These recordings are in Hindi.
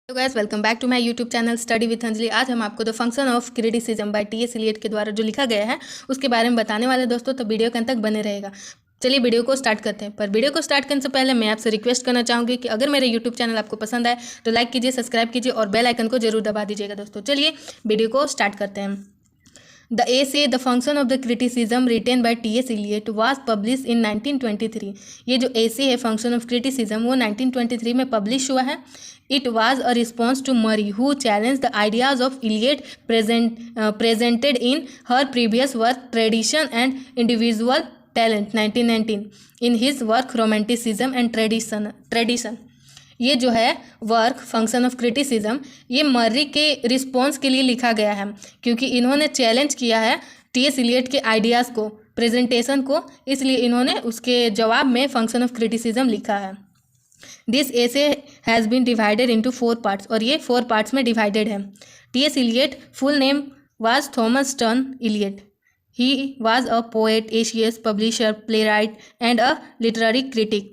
तो guys welcome back to my YouTube channel study with Anjali. आज हम आपको the function of criticism by T S Eliot के द्वारा जो लिखा गया है उसके बारे में बताने वाले दोस्तों, तो वीडियो के अंत तक बने रहेगा। चलिए वीडियो को स्टार्ट करते हैं। पर वीडियो को स्टार्ट करने से पहले मैं आपसे रिक्वेस्ट करना चाहूँगी कि अगर मेरे यूट्यूब चैनल आपको पसंद आए तो लाइक कीजिए, सब्सक्राइब कीजिए और बेल आइकन को जरूर दबा दीजिएगा दोस्तों। चलिए वीडियो को स्टार्ट करते हैं। The essay The Function of the Criticism written by T.S. Eliot was published in 1923। ये जो essay है Function of Criticism वो 1923 में पब्लिश हुआ है। It was a response to Murray who challenged the ideas of Eliot presented in her previous work Tradition and Individual Talent 1919 in his work Romanticism and Tradition। ये जो है वर्क फंक्शन ऑफ क्रिटिसिज्म ये मर्री के रिस्पॉन्स के लिए लिखा गया है, क्योंकि इन्होंने चैलेंज किया है टी.एस. इलियट के आइडियाज़ को, प्रेजेंटेशन को, इसलिए इन्होंने उसके जवाब में फंक्शन ऑफ क्रिटिसिज्म लिखा है। This essay has been divided into 4 parts, और ये 4 पार्ट्स में डिवाइडेड है। T S. Eliot full name was Thomas Stearns Eliot. He was a poet, essayist, publisher, playwright and a literary critic।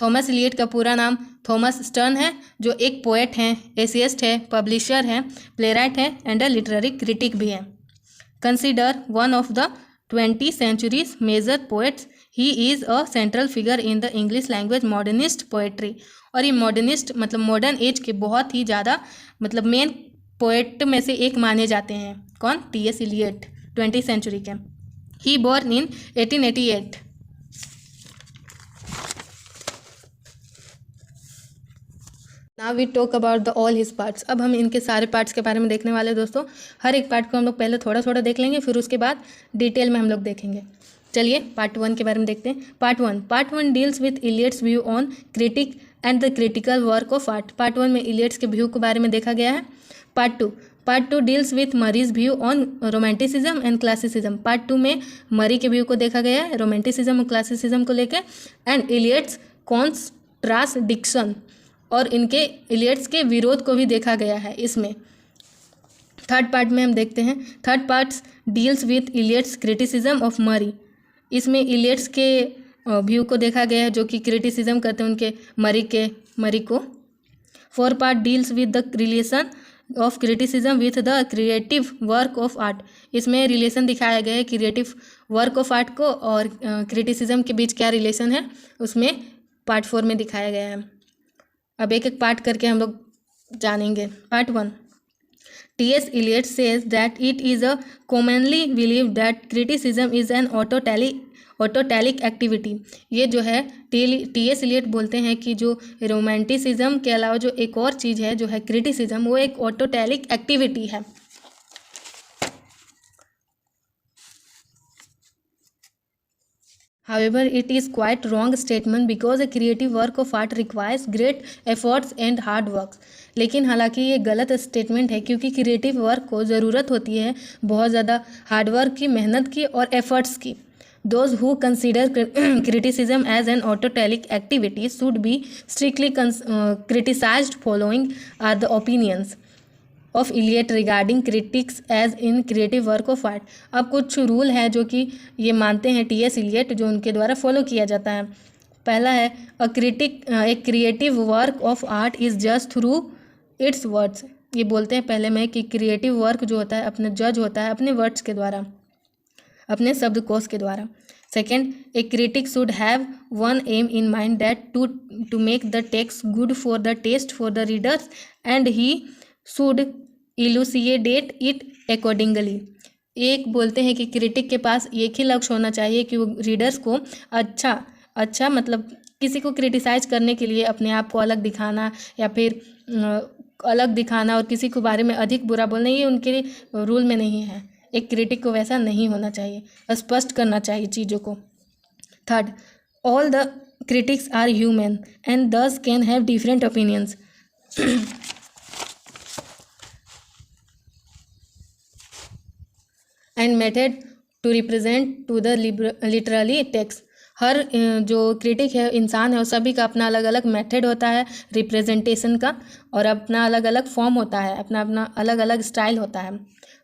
Thomas Eliot का पूरा नाम थॉमस स्टर्न है, जो एक पोएट हैं, एसेइस्ट है, पब्लिशर है, प्लेराइट है एंड अ लिटरेरी क्रिटिक भी है। Consider one of the 20th century's major poets, he is a central figure in the English language modernist poetry. और ये मॉडर्निस्ट मतलब मॉडर्न एज के बहुत ही ज़्यादा मतलब मेन पोएट में से एक माने जाते हैं। कौन? टी.एस. इलियट 20th सेंचुरी के। He born in 1888। Now we talk about the all his parts. अब हम इनके सारे पार्ट्स के बारे में देखने वाले दोस्तों। हर एक पार्ट को हम लोग पहले थोड़ा थोड़ा देख लेंगे, फिर उसके बाद डिटेल में हम लोग देखेंगे। चलिए पार्ट 1 के बारे में देखते हैं। Part one deals with Eliot's view on critic and the critical work of art. Part 1 में इलियट्स के व्यू के बारे में देखा गया है। पार्ट टू डील्स विथ मरीज view on romanticism and classicism. Part 2 में मरी के व्यू को देखा गया है रोमांटिसिज्म और क्लासिसिज्म को लेकर, एंड इलियट्स कॉन्ट्राडिक्शन और इनके इलियट्स के विरोध को भी देखा गया है इसमें। थर्ड पार्ट में हम देखते हैं। Third part deals with Eliot's criticism of मरी। इसमें इलियट्स के व्यू को देखा गया है जो कि क्रिटिसिज्म करते हैं उनके मरी को। Fourth part deals with the relation of criticism with the creative work of art. इसमें रिलेशन दिखाया गया है क्रिएटिव वर्क ऑफ आर्ट को और क्रिटिसिज्म के बीच क्या रिलेशन है, उसमें पार्ट 4 में दिखाया गया है। अब एक एक पार्ट करके हम लोग जानेंगे। Part 1 T.S. Eliot says that it is a commonly believed that criticism is an autotelic activity। ये जो है T.S. Eliot बोलते हैं कि जो रोमांटिसिज्म के अलावा जो एक और चीज़ है जो है क्रिटिसिज्म, वो एक ऑटोटेलिक एक्टिविटी है। However, it is quite wrong statement because a creative work of art requires great efforts and hard work। लेकिन हालांकि ये गलत स्टेटमेंट है, क्योंकि क्रिएटिव वर्क को ज़रूरत होती है बहुत ज़्यादा हार्डवर्क की, मेहनत की और एफर्ट्स की। Those who consider criticism as an autotelic activity should be strictly criticized। Following are the opinions of Eliot regarding critics as in creative work of art. अब कुछ रूल है जो कि ये मानते हैं टी.एस. इलियट, जो उनके द्वारा फॉलो किया जाता है। पहला है a creative work of art is just through it's words. ये बोलते हैं पहले में कि क्रिएटिव वर्क जो होता है अपने जज होता है अपने वर्ड्स के द्वारा, अपने शब्दकोश के द्वारा। Second, a critic should have one aim in mind that to make the text good for the taste for the readers and he should elucidate it accordingly. एक बोलते हैं कि क्रिटिक के पास एक ही लक्ष्य होना चाहिए कि वो रीडर्स को अच्छा मतलब किसी को क्रिटिसाइज करने के लिए अपने आप को अलग दिखाना या फिर अलग दिखाना और किसी के बारे में अधिक बुरा बोलना, ये उनके रूल में नहीं है। एक क्रिटिक को वैसा नहीं होना चाहिए, स्पष्ट करना चाहिए चीज़ों को। Third, all the critics are human and thus can have different opinions. And method to represent to the literally text. हर जो क्रिटिक है, इंसान है, उस सभी का अपना अलग अलग मेथड होता है रिप्रेजेंटेशन का, और अपना अलग अलग फॉर्म होता है, अपना अलग अलग स्टाइल होता है।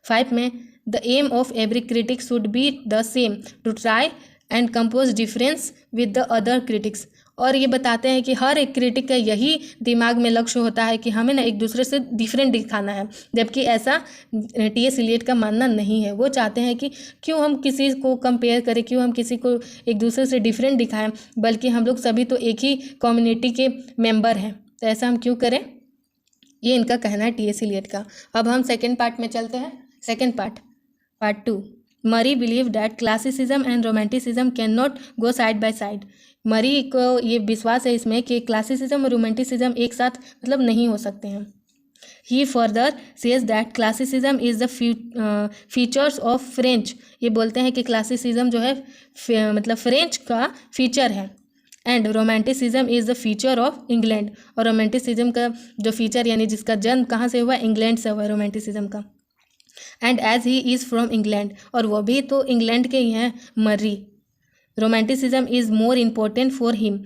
5 में the aim of every critic should be the same to try and compose difference with the other critics. और ये बताते हैं कि हर एक क्रिटिक का यही दिमाग में लक्ष्य होता है कि हमें ना एक दूसरे से डिफरेंट दिखाना है, जबकि ऐसा टी.एस. इलियट का मानना नहीं है। वो चाहते हैं कि क्यों हम किसी को कंपेयर करें, क्यों हम किसी को एक दूसरे से डिफरेंट दिखाएं, बल्कि हम लोग सभी तो एक ही कम्युनिटी के मेंबर हैं, तो ऐसा हम क्यों करें। ये इनका कहना है टी.एस. इलियट का। अब हम सेकेंड पार्ट में चलते हैं। Second part 2। मरी believe that classicism and romanticism can not go side by side. मरी को ये विश्वास है इसमें कि क्लासिसिज्म और रोमांटिसिज्म एक साथ मतलब नहीं हो सकते हैं। He further says that classicism is the features of French. ये बोलते हैं कि क्लासिसिज्म जो है मतलब फ्रेंच का फीचर है, and romanticism is the feature of England. और रोमांटिसिज्म का जो फीचर यानी जिसका जन्म कहाँ से हुआ, इंग्लैंड से हुआ रोमांटिसिज्म का। And as he is from England, और वो भी तो इंग्लैंड के ही हैं Murry. Romanticism is more important for him,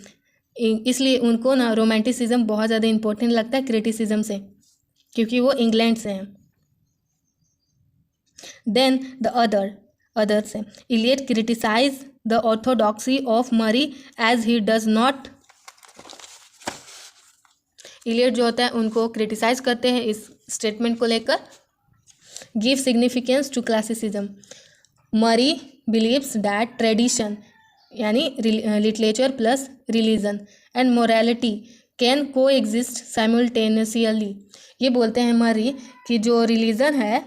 इसलिए उनको ना रोमांटिसिज्म बहुत ज़्यादा इम्पोर्टेंट लगता है क्रिटिसिज्म से, क्योंकि वो इंग्लैंड से हैं। देन द अदर्स है Eliot criticise the orthodoxy of Murry as he does not. Eliot जो होता है उनको क्रिटिसाइज करते हैं इस स्टेटमेंट को लेकर। Give significance to classicism. Murry believes that tradition यानी literature plus religion and morality can coexist simultaneously. ये बोलते हैं मरी कि जो रिलीजन है,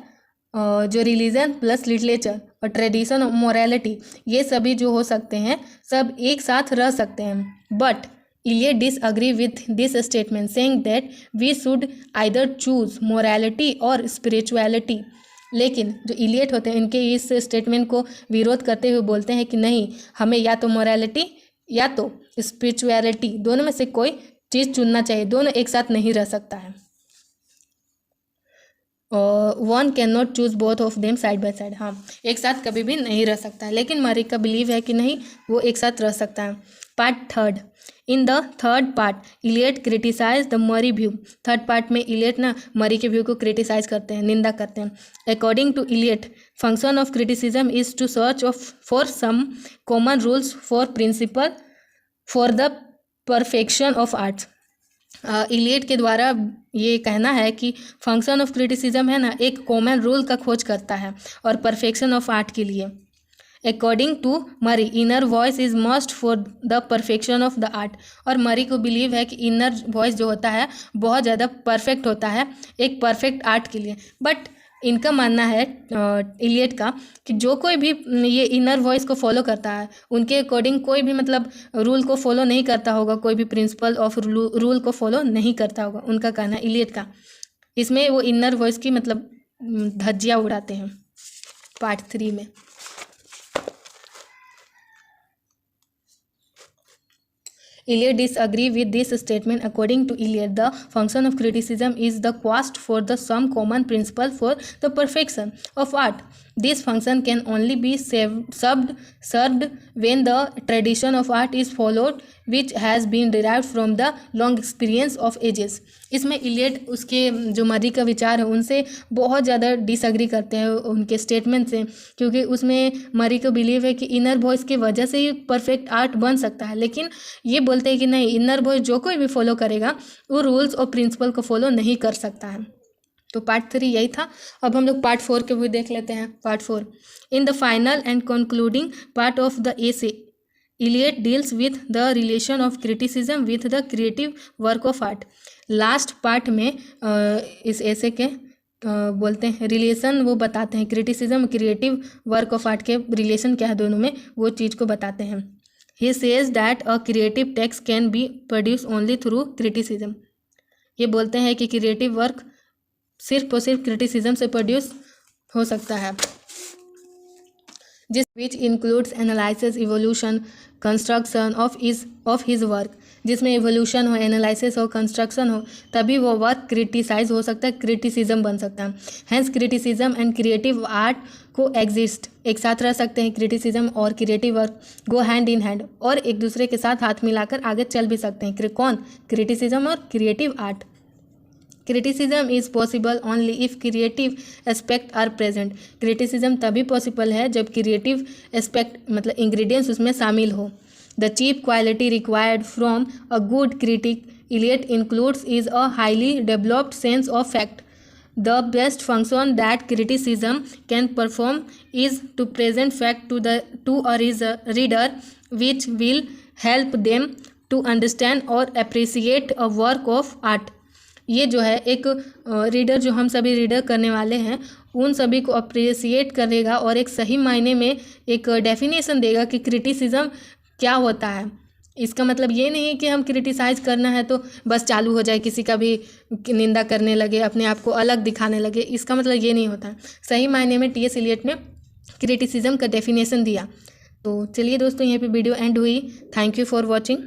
जो रिलीजन प्लस लिटरेचर और ट्रेडिशन और मोरालिटी, ये सभी जो हो सकते हैं सब एक साथ रह सकते हैं। But Eliot disagree with this statement, saying that we should either choose morality और स्पिरिचुअलिटी। लेकिन जो इलियट होते हैं इनके इस स्टेटमेंट को विरोध करते हुए बोलते हैं कि नहीं, हमें या तो मोरालिटी या तो स्पिरिचुअलिटी, दोनों में से कोई चीज़ चुनना चाहिए, दोनों एक साथ नहीं रह सकता है। One can not choose both of them side by side. हाँ, एक साथ कभी भी नहीं रह सकता है, लेकिन मरी का बिलीव है कि नहीं, वो एक साथ रह सकता है। Part third. In the third part Eliot criticise the Murry view. Third part में इलियट ना मरी के व्यू को क्रिटिसाइज करते हैं, निंदा करते हैं। According to Eliot, function of criticism is to search for some common rules for principle for the perfection of arts. Eliot के द्वारा ये कहना है कि फंक्शन ऑफ क्रिटिसिज्म है ना, एक कॉमन रूल का खोज करता है और परफेक्शन ऑफ आर्ट के लिए। अकॉर्डिंग टू मरी, inner voice is must for the perfection of the art. और मरी को बिलीव है कि इनर वॉइस जो होता है बहुत ज़्यादा परफेक्ट होता है एक परफेक्ट आर्ट के लिए। बट इनका मानना है इलियट का कि जो कोई भी ये इनर वॉइस को फॉलो करता है, उनके अकॉर्डिंग कोई भी मतलब रूल को फॉलो नहीं करता होगा, कोई भी प्रिंसिपल ऑफ रूल को फॉलो नहीं करता होगा, उनका कहना इलियट का। इसमें वो इनर वॉइस की मतलब धज्जियाँ उड़ाते हैं। पार्ट 3 में Eliot disagree with this statement. According to Eliot, the function of criticism is the quest for the some common principle for the perfection of art. This function can only be served when the tradition of art is followed, which has been derived from the long experience of ages. इसमें इलियट उसके जो मरी का विचार है उनसे बहुत ज़्यादा डिसएग्री करते हैं उनके स्टेटमेंट से, क्योंकि उसमें मरी को बिलीव है कि इनर वॉइस की वजह से ही परफेक्ट आर्ट बन सकता है। लेकिन ये बोलते हैं कि नहीं, इनर वॉइस जो कोई भी फॉलो करेगा वो रूल्स और प्रिंसिपल को फॉलो नहीं कर सकता है। तो पार्ट 3 यही था। अब हम लोग पार्ट 4 के भी देख लेते हैं। Part 4, in the final and concluding part of the essay, Eliot deals with the relation of criticism with the creative work of art. Last part में इस एसे के बोलते हैं रिलेशन, वो बताते हैं criticism creative work of art के रिलेशन क्या है दोनों में, वो चीज़ को बताते हैं। He says that a creative text can be produce only through criticism. ये बोलते हैं कि क्रिएटिव वर्क सिर्फ और सिर्फ क्रिटिसिज्म से प्रोड्यूस हो सकता है, जिस which includes analysis, evolution, construction of his work. जिसमें इवोल्यूशन हो, एनालिसिस हो, कंस्ट्रक्शन हो, तभी वो वर्क क्रिटिसाइज हो सकता है, क्रिटिसिज्म बन सकता है। Hence criticism and creative art coexist, एक साथ रह सकते हैं। क्रिटिसिज्म और creative work go hand in hand, और एक दूसरे के साथ हाथ मिलाकर आगे चल भी सकते हैं। कौन? क्रिटिसिज्म और creative art. Criticism is possible only if creative aspect are present. Criticism तभी पॉसिबल है जब क्रिएटिव एस्पेक्ट मतलब इंग्रेडिएंट्स उसमें शामिल हो। The chief quality required from a good critic Eliot includes is a highly developed sense of fact. The best function that criticism can perform is to present fact to a reader, which will help them to understand or appreciate a work of art. ये जो है एक रीडर, जो हम सभी रीडर करने वाले हैं, उन सभी को अप्रिसिएट करेगा और एक सही मायने में एक डेफिनेशन देगा कि क्रिटिसिज्म क्या होता है। इसका मतलब ये नहीं कि हम क्रिटिसाइज़ करना है तो बस चालू हो जाए, किसी का भी निंदा करने लगे, अपने आप को अलग दिखाने लगे। इसका मतलब ये नहीं होता है। सही मायने में टी.एस. एलियट ने क्रिटिसिज्म का डेफिनेशन दिया। तो चलिए दोस्तों, यहीं पे वीडियो एंड हुई। Thank you for watching.